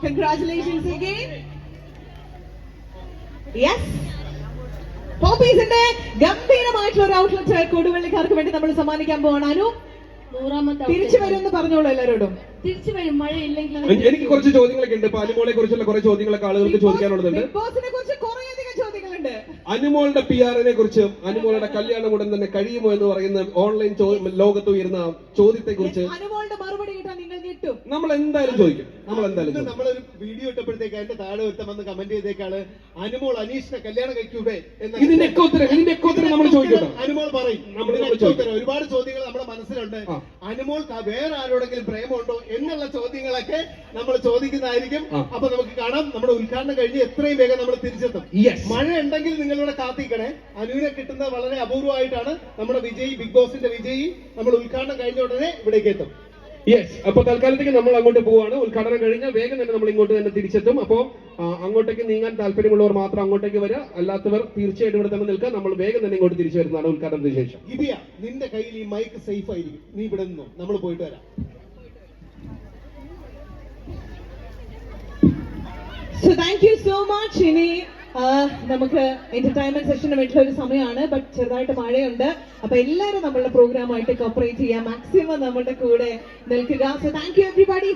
Congratulations again. Yes. പോപ്പീസിന്റെ ഗംഭീരമായിട്ടുള്ള ഒരു outlet കൊടുവള്ളിക്കാർക്ക് വേണ്ടി നമ്മൾ സമ്മാനിക്കാൻ പോവാണ്. അനു തിരിച്ചു വരുമെന്ന് പറഞ്ഞോളൂ എല്ലാരോടും. തിരിച്ചു വരും, മഴയില്ലെങ്കിൽ. എനിക്ക് കുറച്ച് ചോദ്യങ്ങളൊക്കെ ഉണ്ട്. അനുമോളെ കുറിച്ചുള്ള കുറെ ചോദ്യങ്ങളൊക്കെ ആളുകൾക്ക് ചോദിക്കാനുള്ളതുണ്ട്. ബിഗ് ബോസിനെ കുറിച്ച് കുറേയധികം ചോദ്യങ്ങളുണ്ട്. അനുമോളുടെ PR-നെ കുറിച്ചും അനുമോളുടെ കല്യാണം ഉടൻ തന്നെ കഴിയുമോ എന്ന് പറയുന്ന ഓൺലൈൻ ലോകത്ത് ഉയർന്ന ചോദ്യത്തെ കുറിച്ച് അനുമോളുടെ മറുപടി കിട്ടാൻ നിങ്ങൾ ഞെട്ടും. നമ്മൾ എന്തായാലും ചോദിക്കും. നമ്മളൊരു വീഡിയോ ഇട്ടപ്പോഴത്തേക്ക് അതിന്റെ താഴെ ഒരുത്തം വന്ന് കമന്റ് ചെയ്തേക്കാണ് അനുമോൾ അനീഷിനെ കല്യാണം കഴിക്കൂടെ എന്ന്. ഇതിന്റെയൊക്കെ ഉത്തരം നമ്മൾ ചോദിക്കട്ടോ. അനുമോൾ പറയും. ഒരുപാട് ചോദ്യങ്ങൾ നമ്മുടെ മനസ്സിലുണ്ട്. അനുമോൾ വേറെ ആരോടെങ്കിലും പ്രേമമുണ്ടോ എന്നുള്ള ചോദ്യങ്ങളൊക്കെ നമ്മൾ ചോദിക്കുന്നതായിരിക്കും. അപ്പൊ നമുക്ക് കാണാം. നമ്മുടെ ഉദ്ഘാടനം കഴിഞ്ഞ് എത്രയും വേഗം നമ്മൾ തിരിച്ചെത്തും. മഴ ഉണ്ടെങ്കിൽ നിങ്ങളിവിടെ കാത്തിക്കണേ. അനുവിനെ കിട്ടുന്നത് വളരെ അപൂർവമായിട്ടാണ്. നമ്മുടെ വിജയി, ബിഗ് ബോസിന്റെ വിജയി, നമ്മൾ ഉദ്ഘാടനം കഴിഞ്ഞ ഉടനെ ഇവിടേക്ക് എത്തും. യെസ്. അപ്പൊ തൽക്കാലത്തേക്ക് നമ്മൾ അങ്ങോട്ട് പോവാണ്. ഉദ്ഘാടനം കഴിഞ്ഞാൽ വേഗം തന്നെ നമ്മൾ ഇങ്ങോട്ട് തന്നെ തിരിച്ചെത്തും. അപ്പോ അങ്ങോട്ടേക്ക് നീങ്ങാൻ താല്പര്യമുള്ളവർ മാത്രം അങ്ങോട്ടേക്ക് വരിക, അല്ലാത്തവർ തീർച്ചയായിട്ടും ഇവിടെ തന്നെ നിൽക്കുക. നമ്മൾ വേഗം തന്നെ ഇങ്ങോട്ട് തിരിച്ചു വരുന്നതാണ് ഉദ്ഘാടനത്തിന് ശേഷം. ദിവ്യ, നിന്റെ കയ്യിൽ ഈ മൈക്ക് സേഫ് ആയിരിക്കും. നീ ഇവിടെ നിന്നോ, നമ്മൾ പോയിട്ട് വരാം. So thank you so much. ഇനി നമുക്ക് എന്റർടൈൻമെന്റ് സെഷന് വേണ്ടിയുള്ള ഒരു സമയമാണ്. ബട്ട് ചെറുതായിട്ട് മഴയുണ്ട്. അപ്പൊ എല്ലാവരും നമ്മളുടെ പ്രോഗ്രാമായിട്ട് കോപ്പറേറ്റ് ചെയ്യാം. മാക്സിമം നമ്മുടെ കൂടെ നിൽക്കുക. So thank you everybody.